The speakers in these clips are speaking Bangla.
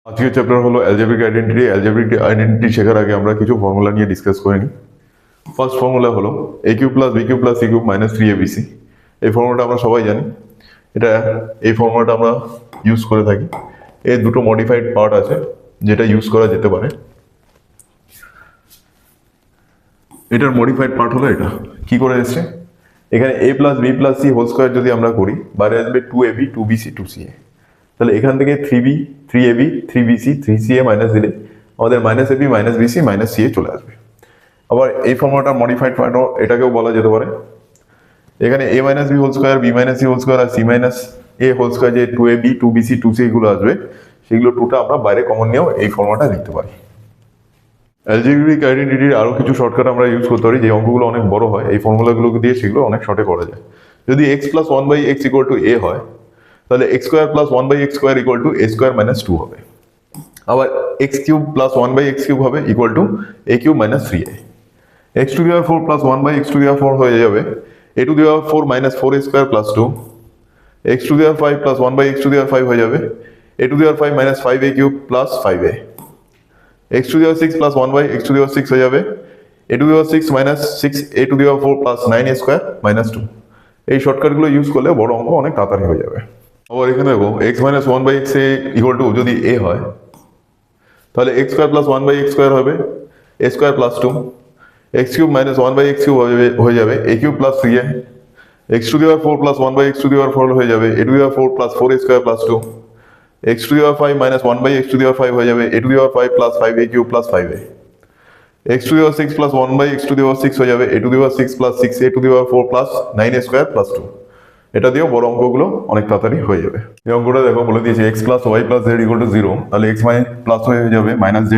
আজকের চ্যাপ্টার হলো অ্যালজেব্রিক আইডেন্টিটি। অ্যালজেব্রিক আইডেন্টিটি শেখার আগে আমরা কিছু ফর্মুলা নিয়ে ডিসকাস করে নিই। ফার্স্ট ফর্মুলা হলো a cube plus B cube plus C cube minus 3abc। এই ফর্মুলাটা আমরা সবাই জানি। এই ফর্মুলাটা আমরা ইউজ করে থাকি। এর দুটো মডিফাইড পার্ট আছে যেটা ইউজ করা যেতে পারে। এটার মডিফাইড পার্ট হলো এটা। কি করে এসছে, এখানে a plus B plus C whole square যদি আমরা করি, বাইরে আসবে 2ab 2bc 2ca। তাহলে এখান থেকে 3b 3ab 3bc 3ca minus দিলে আমাদের minus ab minus bc minus ca চলে আসবে। আবার এই ফর্মুলাটার মডিফাইড পার্ট এটাকেও বলা যেতে পারে। এখানে a minus B whole square, B minus C whole square আর C minus A whole square, যে 2ab 2bc 2ca এগুলো আসবে, সেগুলো টোটা আমরা বাইরে কমন নিয়েও এই ফর্মুলাটা লিখতে পারি। অ্যালজেব্রিক আইডেন্টিটির আরও কিছু শর্টকাট আমরা ইউজ করতে পারি। যে অঙ্কগুলো অনেক বড় হয়, এই ফর্মুলাগুলোকে দিয়ে সেগুলো অনেক শর্টে করা যায়। যদি x plus one by x equal to a হয়, তাহলে x square plus one by x square equal to a square minus 2 হবে। আবার x cube plus one by x cube হবে equal to a cube minus 3a। X to the power 4 plus one by x to the power 4 হয়ে যাবে a to the power 4 minus 4a square plus 2। X to the power 5 plus one by x to the power 5 হয়ে যাবে a to the power 5 minus 5a cube plus 5a। x to the power 6 plus 1 by x to the power 6 হয়ে যাবে a to the power 6 minus 6 a to the power 4 plus 9a square minus 2। এই শর্টকাটগুলো ইউজ করলে বড় অঙ্ক অনেক তাড়াতাড়ি হয়ে যাবে। আবার এখানে দেখো x minus 1 by x equal to যদি a হয়, তাহলে x square plus 1 by x square হবে a square plus 2। x cube minus 1 by x cube হয়ে যাবে a cube plus 3a। x to the power 4 plus 1 by x to the power 4 হয়ে যাবে a to the power 4 plus 4a square plus 2। x to the power 5 minus 1 by x to the power 5 হয়ে যাবে a to the power 5 plus 5a cube plus 5a। x to the power 6 plus 1 by x to the power 6 হয়ে যাবে a to the power 6 plus 6a to the power 4 plus 9a square plus 2। এটা দিয়েও বড় অঙ্কগুলো অনেক তাড়াতাড়ি হয়ে যাবে। এই অঙ্কটা দেখো বলে দিয়েছে x plus y plus z equal to 0, তাহলে x প্লাস হয়ে যাবে minus z,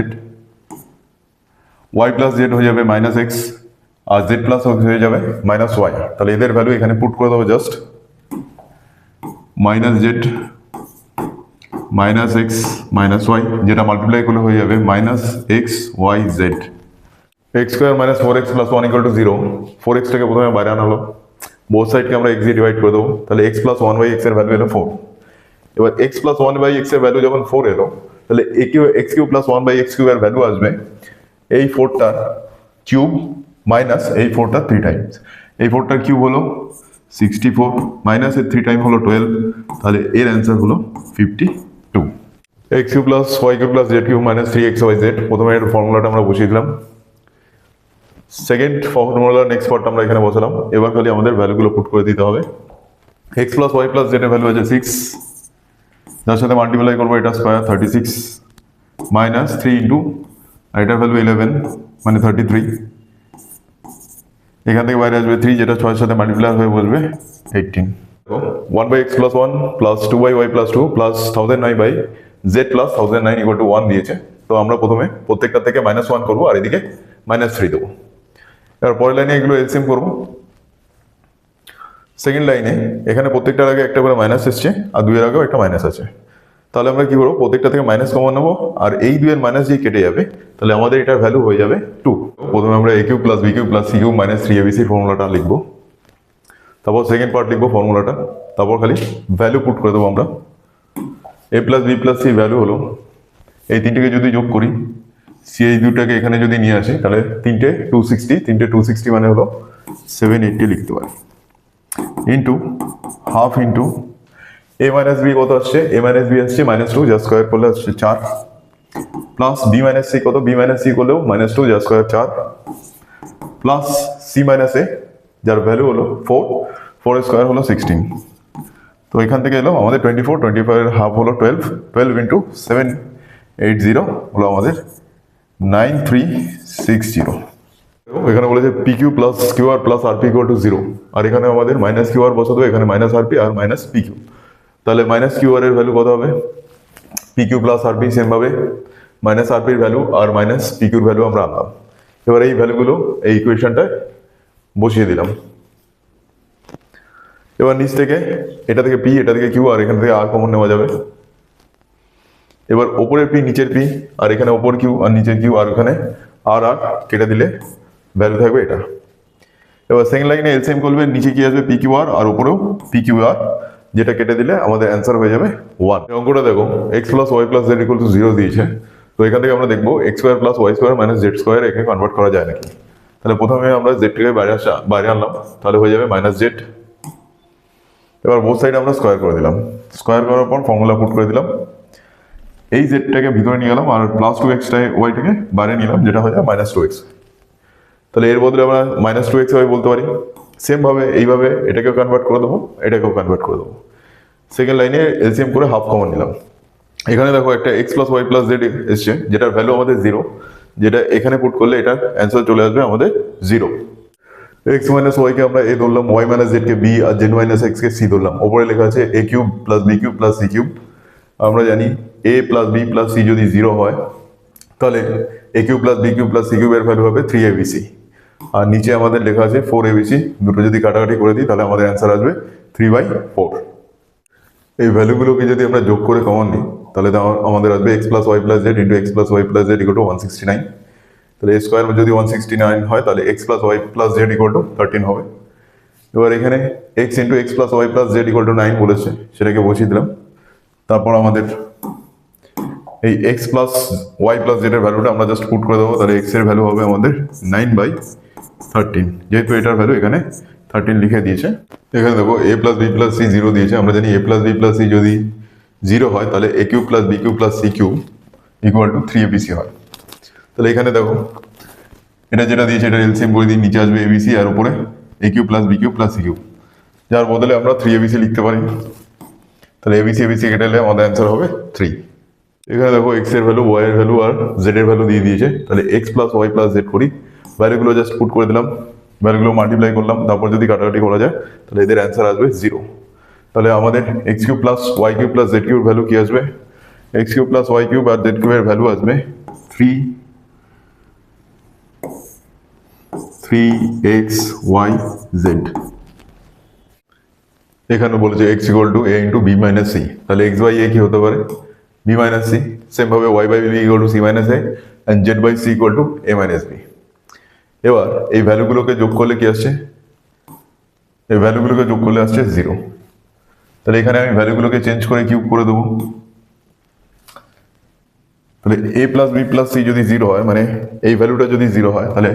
y plus z হয়ে যাবে মাইনাস x, আর z প্লাস হয়ে যাবে মাইনাস y। তাহলে এদের ভ্যালু এখানে পুট করে দেবো just minus z minus X minus Y, যেটা মাল্টিপ্লাই করলে হয়ে যাবে minus X Y Z. X square minus 4x plus 1 equal to 0। 4xটাকে প্রথমে বাইরে আনা হলো, বোথ সাইডকে আমরা x দিয়ে ডিভাইড করে দেবো। তাহলে x প্লাস 1 বাই এক্স এর ভ্যালু এলো 4। এবার x প্লাস 1 বাই এক্স এর ভ্যালু যখন 4 এলো, তাহলে X cube plus 1 by x cube এর ভ্যালু আসবে এই 4টার কিউব মাইনাস এই 4টার 3 টাইমস। এই 4টার কিউব হলো 64 মাইনাস এর 3 টাইম হলো 12। তাহলে এর অ্যান্সার হলো 52। x cube plus y cube plus z cube minus 3xyz। প্রথমে এর ফর্মুলাটা আমরা বসিয়ে দিলাম। সেকেন্ড ফর্মুলা নেক্সট পার্টটা আমরা এখানে বসালাম। এবার খালি আমাদের ভ্যালুগুলো পুট করে দিতে হবে। x plus y plus z এর ভ্যালু আছে 6, যার সাথে মাল্টিপ্লাই করবো এটা স্কোয়ার 36 মাইনাস 3 ইন্টু এটার ভ্যালু 11 মানে 33। এখান থেকে বাইরে আসবে 3, যেটা 6 সাথে মাল্টিপ্লাই হয়ে বসবে 18। 1 by X plus 1 plus 2 by Y plus 2 plus 1009 by Z plus 1009 equal to 1 দিয়েছে। তো আমরা প্রথমে প্রত্যেকটা থেকে মাইনাস 1 করবো আর এদিকে মাইনাস 3 দেবো। এবার পরের লাইনে এগুলো এলসিএম করবো। সেকেন্ড লাইনে এখানে প্রত্যেকটার আগে একটা করে মাইনাস এসছে আর 2 এর আগেও একটা মাইনাস আছে। তাহলে আমরা কি করবো, প্রত্যেকটা থেকে মাইনাস কমন নেবো আর এই 2 এর মাইনাস দিয়ে কেটে যাবে। তাহলে আমাদের এটার ভ্যালু হয়ে যাবে 2। প্রথমে আমরা a cube plus B cube plus C cube minus 3abc ফর্মুলাটা লিখবো। তারপর সেকেন্ড পার্ট লিখবো ফর্মুলাটা। তারপর খালি ভ্যালু পুট করে দেবো আমরা। a plus B plus C value হলো, এই তিনটেকে যদি যোগ করি, সি এই দুটাকে এখানে যদি নিয়ে আসি, তাহলে তিনটে 260 মানে হলো 780 লিখতে পারি। Into half into a minus B কত আসছে, a মাইনাস বি আসছে মাইনাস 2, যা স্কোয়ার করলে আসছে 4, প্লাস বি মাইনাস সি কত, বি মাইনাস সি করলেও মাইনাস 2, যা square 4, plus C minus A যার ভ্যালু হলো 4 স্কোয়ার হলো 16। তো এখান থেকে এলো আমাদের 24 এর হাফ হলো 12 ইন্টু 780 হলো আমাদের 9360। এখানে বলেছে P Q plus Q R plus R P equal to 0, আর এখানে আমাদের মাইনাস কিউ আর বসাতে হবে, এখানে মাইনাস আর পি আর মাইনাস পি কিউ। তাহলে মাইনাস কিউ আর এর ভ্যালু কত হবে, P Q plus R P সেমভাবে মাইনাস আর পির ভ্যালু আর মাইনাস পি কিউর ভ্যালু আমরা আনলাম। এবার এই ভ্যালুগুলো এই ইকুয়েশনটায় বসিয়ে দিলাম। এবার নিচ থেকে এটা থেকে পি, এটা থেকে কিউ, আর এখান থেকে আর কমন নেওয়া যাবে। এবার ওপরের পি নিচের পি, আর এখানে ওপর কিউ আর নিচের কিউ, আর ওখানে আর কেটে দিলে ভ্যালু থাকবে এটা। এবার সেকেন্ড লাইনে এলসিএম করবে, নিচে কি আসবে পি কিউ আর, আর ওপরেও পি কিউ আর, যেটা কেটে দিলে আমাদের অ্যান্সার হয়ে যাবে 1। অঙ্কটা দেখো X plus Y plus Z equal to 0 দিয়েছে। তো এখান থেকে আমরা দেখবো X square plus Y square minus Z square এখানে কনভার্ট করা যায় নাকি। তাহলে প্রথমে আমরা জেডটাকে বাইরে আনলাম, তাহলে হয়ে যাবে মাইনাস জেড। এবার বোথ সাইড আমরা স্কোয়ার করে দিলাম, স্কোয়ার করার পর ফর্মুলা পুট করে দিলাম। এই জেডটাকে ভিতরে নিয়ে গেলাম আর প্লাস 2x ওয়াইটাকে বাইরে নিলাম, যেটা হয়ে যায় মাইনাস 2x। তাহলে এর বদলে আমরা মাইনাস 2x ওয়াই বলতে পারি। সেমভাবে এইভাবে এটাকেও কনভার্ট করে দেবো, এটাকেও কনভার্ট করে দেবো। সেকেন্ড লাইনে এলসিএম করে হাফ কমন নিলাম। এখানে দেখো একটা X plus Y plus Z এসছে, যেটার ভ্যালু আমাদের 0, যেটা এখানে পুট করলে এটার অ্যান্সার চলে আসবে আমাদের 0। এক্স মাইনাস ওয়াইকে আমরা এ ধরলাম, ওয়াই মাইনাস জেডকে বি আর জেড মাইনাস এক্সকে সি ধরলাম। ওপরে লেখা আছে a cube plus B cube plus C cube. আমরা জানি a plus B plus c যদি 0 হয় তাহলে a cube plus B cube plus c কিউবের ভ্যালু হবে 3abc। আর নিচে আমাদের লেখা আছে 4abc। দুটো যদি কাটাকাটি করে দিই তাহলে আমাদের অ্যান্সার আসবে 3/4। এই ভ্যালুগুলোকে যদি আমরা যোগ করে কমন নিই তাহলে আমাদের আসবে x plus Y plus z into x plus Y plus Z equal to 169। তাহলে এ স্কোয়ার যদি 169 হয় তাহলে x plus Y plus Z equal to 13 হবে। এবার এখানে x into x plus Y plus Z equal to 9 বলেছে, সেটাকে বসিয়ে দিলাম। তারপর আমাদের এই x plus Y plus z এর ভ্যালুটা আমরা জাস্ট পুট করে দেবো। তাহলে এক্স এর ভ্যালু হবে আমাদের 9/13, যেহেতু এটার ভ্যালু এখানে 13 লিখে দিয়েছে। এখানে দেখো a plus B plus c 0 দিয়েছে। আমরা জানি a plus B plus c যদি 0 হয় তাহলে a cube plus B cube plus C cube equal to 3abc হয়। তাহলে এখানে দেখো এটা যেটা দিয়েছে এটা এলসিএম করে দিই, নিচে আসবে abc আর উপরে a cube plus B cube plus C cube, যার বদলে আমরা 3abc লিখতে পারি। তাহলে abc কেটে নিলে আমাদের অ্যান্সার হবে 3। এখানে দেখো এক্স এর ভ্যালু, ওয়াই এর ভ্যালু আর জেড এর ভ্যালু দিয়ে দিয়েছে। তাহলে x plus Y plus z করি, ভ্যালুগুলো জাস্ট পুট করে দিলাম, ভ্যালুগুলো মাল্টিপ্লাই করলাম, তারপর যদি কাটাকাটি করা যায় তাহলে এদের অ্যান্সার আসবে 0। তাহলে আমাদের x cube plus y cube plus z cube value কি আসবে? X cube plus y cube আর জেড কিউবের ভ্যালু আসবে 3xyz। এখানে বলেছে x equal to a into b minus c. তাহলে এক্স বাই এ কি হতে পারে? B minus c. সেম ভাবে y by b equal to c minus a and z by c equal to a minus b. এবার এই ভ্যালুগুলোকে যোগ করলে কি আসছে? এই ভ্যালুগুলোকে যোগ করলে আসছে 0। তাহলে এখানে আমি ভ্যালুগুলোকে চেঞ্জ করে কিউব করে দেবো। তাহলে এ প্লাস বি প্লাস সি যদি 0 হয়, মানে এই ভ্যালুটা যদি 0 হয় তাহলে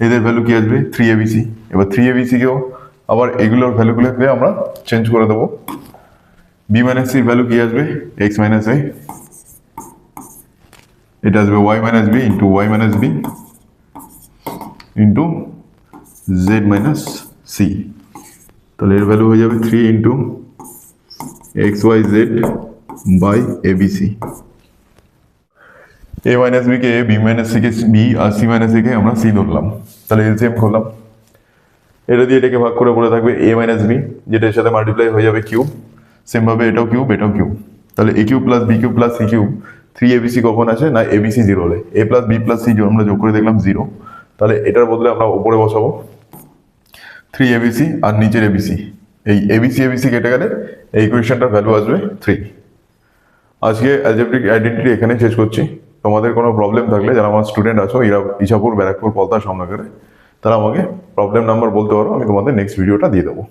এদের ভ্যালু কি আসবে? 3abc। এবার 3abc কেও আবার এগুলোর ভ্যালুগুলোকে আমরা চেঞ্জ করে দেবো। বি মাইনাস সির ভ্যালু কি আসবে? এক্স মাইনাস এ, এটা আসবে y minus b into y minus b into z minus c. তাহলে এর ভ্যালু হয়ে যাবে 3 into x Y z by abc. A minus b কে এ, বি মাইনাস সি কে বি আর সি মাইনাস এ কে আমরা সি ধরলাম। তাহলে এলসিএম করলাম, এটা দিয়ে এটাকে ভাগ করে পড়ে থাকবে এ মাইনাস বি, যেটা এর সাথে মাল্টিপ্লাই হয়ে যাবে কিউব। সেম ভাবে এটাও কিউব এটাও কিউব। তাহলে a cube plus B cube plus C cube 3abc কখন আছে? না এবিসি 0 হলে। A plus B plus c আমরা যোগ করে দেখলাম 0। তাহলে এটার বদলে আমরা উপরে বসাবো 3abc আর নিচের abc। এই abc কেটে গেলে এই ইকুয়েশনটার ভ্যালু আসবে 3। আজকে অ্যালজেব্রিক আইডেন্টিটি এখানে শেষ করছি। তোমাদের কোনো প্রবলেম থাকলে, যারা আমার স্টুডেন্ট আছো ইছাপুর, ব্যারাকপুর, পলতা, সামনাগারে, তারা আমাকে প্রবলেম নাম্বার বলতে পারো, আমি তোমাদের নেক্সট ভিডিওটা দিয়ে দেবো।